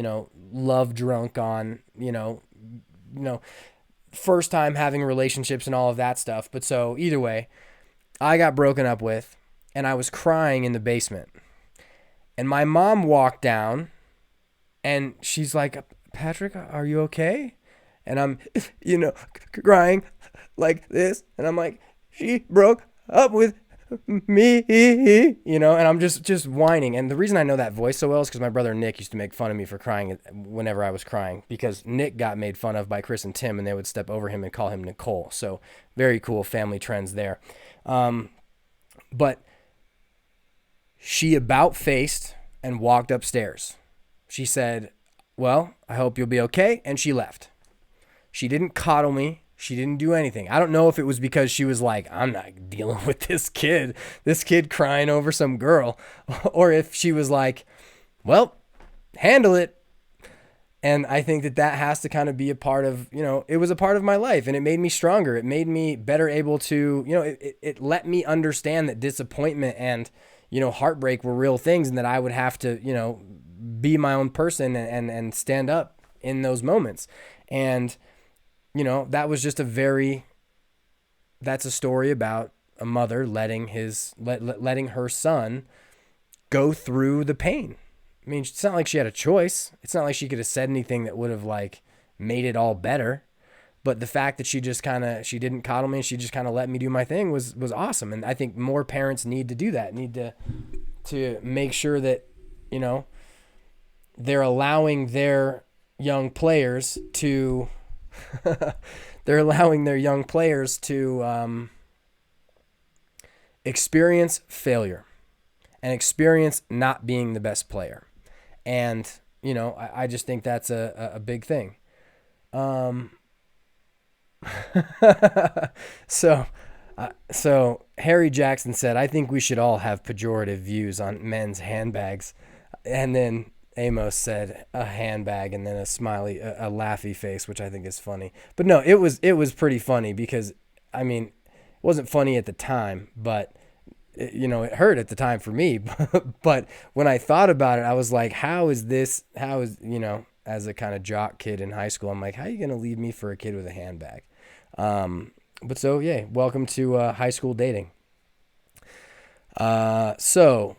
love drunk on, first time having relationships and all of that stuff. But so either way, I got broken up with and I was crying in the basement. And my mom walked down and she's like, Patrick, are you okay? And I'm, crying like this. And I'm like, she broke up with me, and I'm just whining. And the reason I know that voice so well is because my brother Nick used to make fun of me for crying whenever I was crying, because Nick got made fun of by Chris and Tim, and they would step over him and call him Nicole. So very cool family trends there. But she about-faced and walked upstairs. She said, well, I hope you'll be okay, and she left. She didn't coddle me. She didn't do anything. I don't know if it was because she was like, I'm not dealing with this kid crying over some girl, or if she was like, well, handle it. And I think that has to kind of be a part of, it was a part of my life, and it made me stronger. It made me better able to, it let me understand that disappointment and, heartbreak were real things, and that I would have to, be my own person and stand up in those moments. And, that was just that's a story about a mother letting her son go through the pain. I mean, it's not like she had a choice. It's not like she could have said anything that would have made it all better. But the fact that she didn't coddle me and she just kind of let me do my thing was awesome. And I think more parents need to do that, need to make sure that, they're allowing their young players to experience failure and experience not being the best player. And, I just think that's a big thing. So Harry Jackson said, I think we should all have pejorative views on men's handbags. And then Amos said a handbag, and then a smiley, a laughy face, which I think is funny. But no, it was pretty funny because, it wasn't funny at the time, but it hurt at the time for me. But when I thought about it, I was like, how is, as a kind of jock kid in high school, I'm like, how are you going to leave me for a kid with a handbag? But so, yeah, welcome to high school dating. So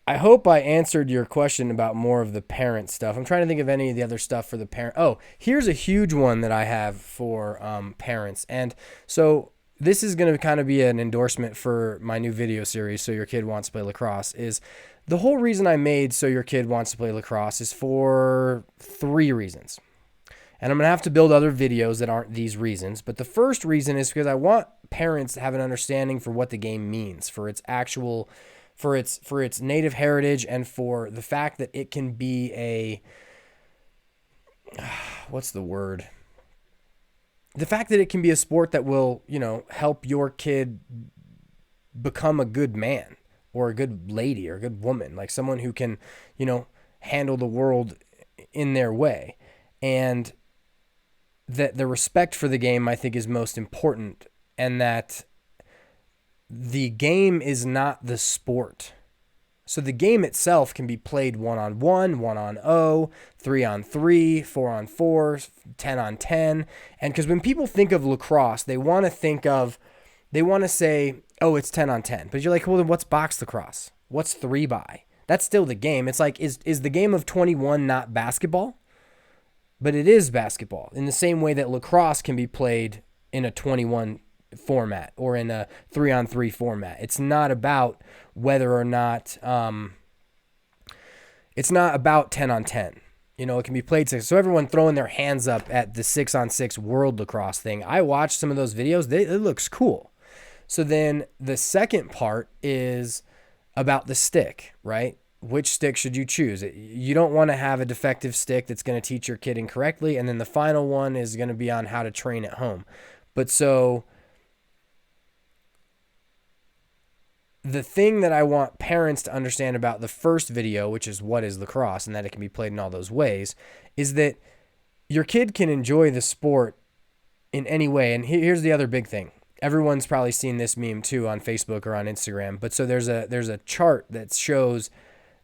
I hope I answered your question about more of the parent stuff. I'm trying to think of any of the other stuff for the parent. Oh, here's a huge one that I have for parents. And so this is going to kind of be an endorsement for my new video series, So Your Kid Wants to Play Lacrosse, is the whole reason I made So Your Kid Wants to Play Lacrosse is for 3 reasons. And I'm going to have to build other videos that aren't these reasons. But the first reason is because I want parents to have an understanding for what the game means, for its actual, for its native heritage, and for the fact that it can be what's the word? The fact that it can be a sport that will, help your kid become a good man or a good lady or a good woman, like someone who can, handle the world in their way. And that the respect for the game, I think, is most important, and that the game is not the sport. So the game itself can be played 1-on-1, 1-on-0, 3-on-3, 4-on-4, 10-on-10. And because when people think of lacrosse, they want to say, oh, it's 10-on-10. But you're like, well, then what's box lacrosse? What's 3-by? That's still the game. It's like, is the game of 21 not basketball? But it is basketball in the same way that lacrosse can be played in a 21 format or in a 3-on-3 format. It's not about whether or not, it's not about 10-on-10. It can be played 6. So everyone throwing their hands up at the 6-on-6 world lacrosse thing. I watched some of those videos. It looks cool. So then the second part is about the stick, right? Which stick should you choose? You don't want to have a defective stick that's going to teach your kid incorrectly. And then the final one is going to be on how to train at home. But so the thing that I want parents to understand about the first video, which is what is lacrosse and that it can be played in all those ways, is that your kid can enjoy the sport in any way. And here's the other big thing. Everyone's probably seen this meme too on Facebook or on Instagram. But so there's a chart that shows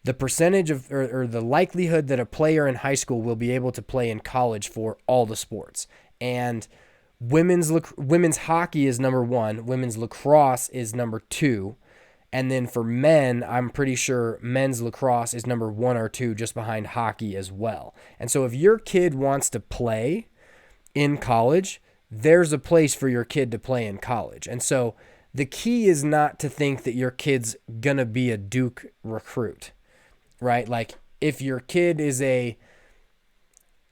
the percentage of or the likelihood that a player in high school will be able to play in college for all the sports. And women's hockey is number 1. Women's lacrosse is number 2. And then for men, I'm pretty sure men's lacrosse is number 1 or 2 just behind hockey as well. And so if your kid wants to play in college, there's a place for your kid to play in college. And so the key is not to think that your kid's going to be a Duke recruit, right? Like if your kid is a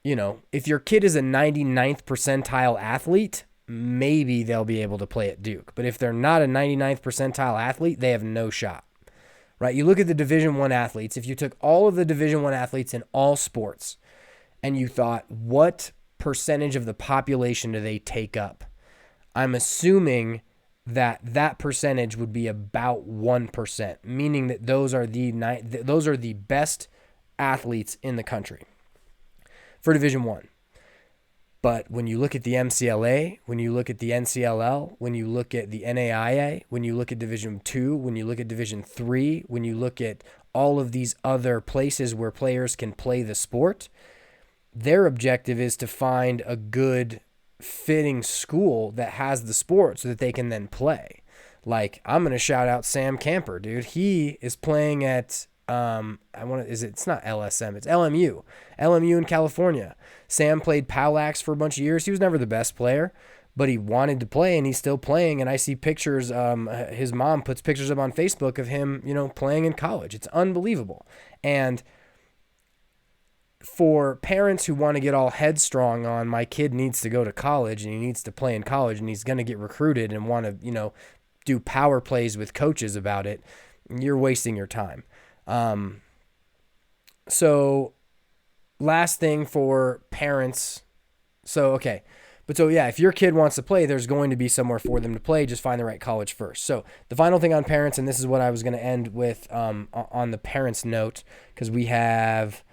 99th percentile athlete, maybe they'll be able to play at Duke. But if they're not a 99th percentile athlete, they have no shot, right? You look at the Division I athletes. If you took all of the Division I athletes in all sports and you thought, what percentage of the population do they take up? I'm assuming that percentage would be about 1%, meaning that those are the best athletes in the country for Division I. But when you look at the MCLA, when you look at the NCLL, when you look at the NAIA, when you look at Division II, when you look at Division III, when you look at all of these other places where players can play the sport, their objective is to find a good fitting school that has the sport so that they can then play. Like, I'm going to shout out Sam Camper, dude. He is playing at it's not LSM, it's LMU in California. Sam played POWLAX for a bunch of years. He was never the best player, but he wanted to play and he's still playing. And I see pictures, his mom puts pictures up on Facebook of him, playing in college. It's unbelievable. And for parents who want to get all headstrong on my kid needs to go to college and he needs to play in college and he's going to get recruited and want to, do power plays with coaches about it, you're wasting your time. So last thing for parents. If your kid wants to play, there's going to be somewhere for them to play. Just find the right college first. So the final thing on parents, and this is what I was going to end with, on the parents note, because we have,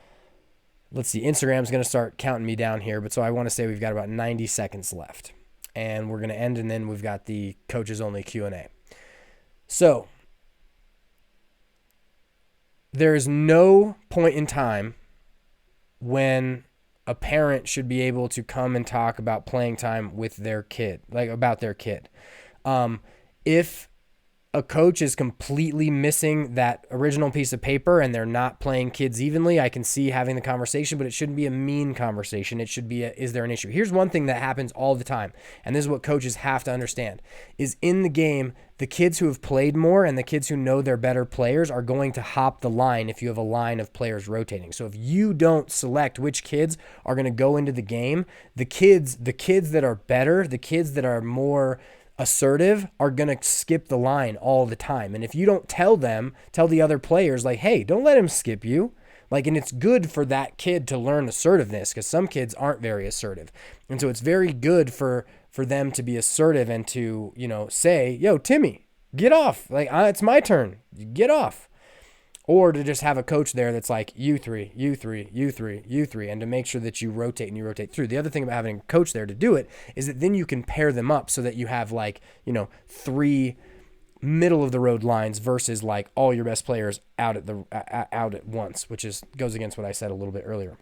let's see, Instagram's going to start counting me down here. But so I want to say we've got about 90 seconds left and we're going to end. And then we've got the coaches only Q&A. So there is no point in time when a parent should be able to come and talk about playing time with their kid, like about their kid. If a coach is completely missing that original piece of paper and they're not playing kids evenly, I can see having the conversation, but it shouldn't be a mean conversation. It should be is there an issue? Here's one thing that happens all the time, and this is what coaches have to understand, is in the game, the kids who have played more and the kids who know they're better players are going to hop the line if you have a line of players rotating. So if you don't select which kids are going to go into the game, the kids that are better, the kids that are more assertive are going to skip the line all the time. And if you don't tell the other players, like, hey, don't let him skip you. Like, and it's good for that kid to learn assertiveness because some kids aren't very assertive. And so it's very good for them to be assertive and to, say, yo, Timmy, get off. Like, it's my turn. Get off. Or to just have a coach there that's like, you three, you three, you three, you three, and to make sure that you rotate through. The other thing about having a coach there to do it is that then you can pair them up so that you have 3 middle of the road lines versus like all your best players out at once, which goes against what I said a little bit earlier.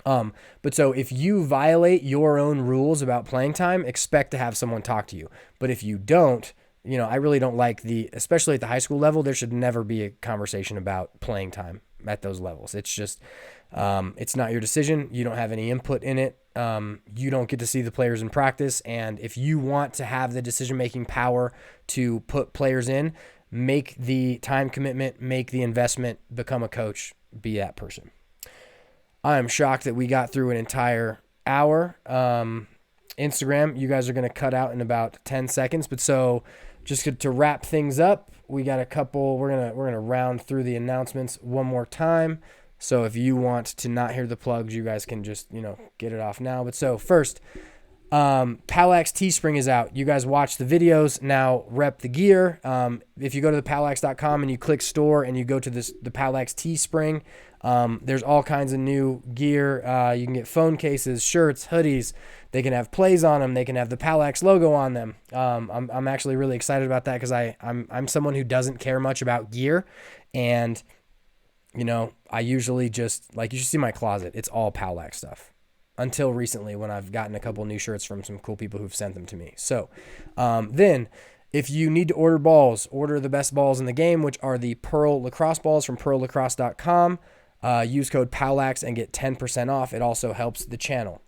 But so if you violate your own rules about playing time, expect to have someone talk to you. But if you don't, I really don't like especially at the high school level, there should never be a conversation about playing time at those levels. It's just, it's not your decision. You don't have any input in it. You don't get to see the players in practice. And if you want to have the decision-making power to put players in, make the time commitment, make the investment, become a coach, be that person. I am shocked that we got through an entire hour. Instagram, you guys are going to cut out in about 10 seconds. But so just to wrap things up, we got a couple. We're gonna round through the announcements one more time. So if you want to not hear the plugs, you guys can just get it off now. But so first, POWLAX Teespring is out. You guys watch the videos, now rep the gear. If you go to the POWLAX.com and you click store and you go to the POWLAX Teespring, there's all kinds of new gear. You can get phone cases, shirts, hoodies. They can have plays on them. They can have the POWLAX logo on them. I'm actually really excited about that because I'm someone who doesn't care much about gear, and I usually just, like, you should see my closet. It's all POWLAX stuff. Until recently, when I've gotten a couple new shirts from some cool people who've sent them to me. So then if you need to order balls, order the best balls in the game, which are the Pearl Lacrosse balls from pearllacrosse.com. Use code POWLAX and get 10% off. It also helps the channel.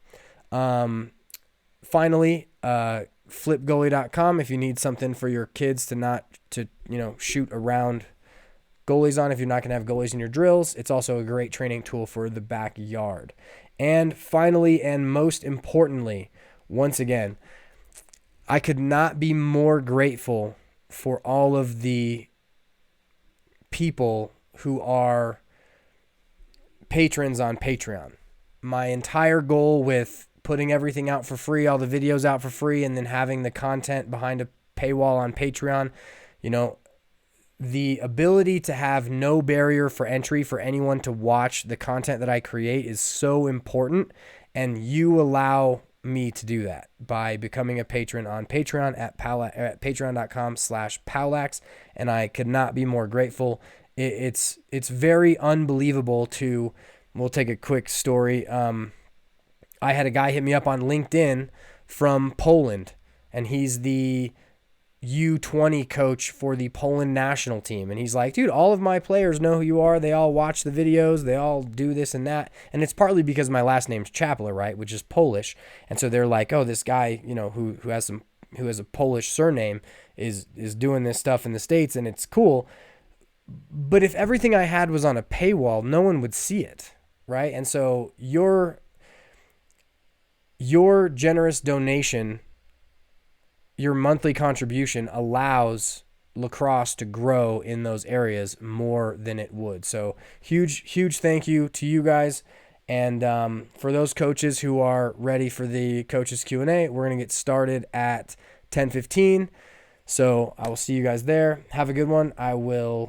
Finally, flipgoalie.com if you need something for your kids to shoot around goalies on if you're not going to have goalies in your drills. It's also a great training tool for the backyard. And finally, and most importantly, once again, I could not be more grateful for all of the people who are patrons on Patreon. My entire goal with putting everything out for free, all the videos out for free, and then having the content behind a paywall on Patreon, the ability to have no barrier for entry for anyone to watch the content that I create is so important, and you allow me to do that by becoming a patron on Patreon at patreon.com/POWLAX, and I could not be more grateful. It's very unbelievable to, we'll take a quick story. I had a guy hit me up on LinkedIn from Poland, and he's the U20 coach for the Poland national team. And he's like, dude, all of my players know who you are. They all watch the videos. They all do this and that. And it's partly because my last name's Chapler, right, which is Polish. And so they're like, oh, this guy, who has a Polish surname is doing this stuff in the States, and it's cool. But if everything I had was on a paywall, no one would see it, right? And so your generous donation, your monthly contribution, allows lacrosse to grow in those areas more than it would. So huge thank you to you guys. And for those coaches who are ready for the coaches Q&A, we're going to get started at 10:15. So I will see you guys there. Have a good one. I will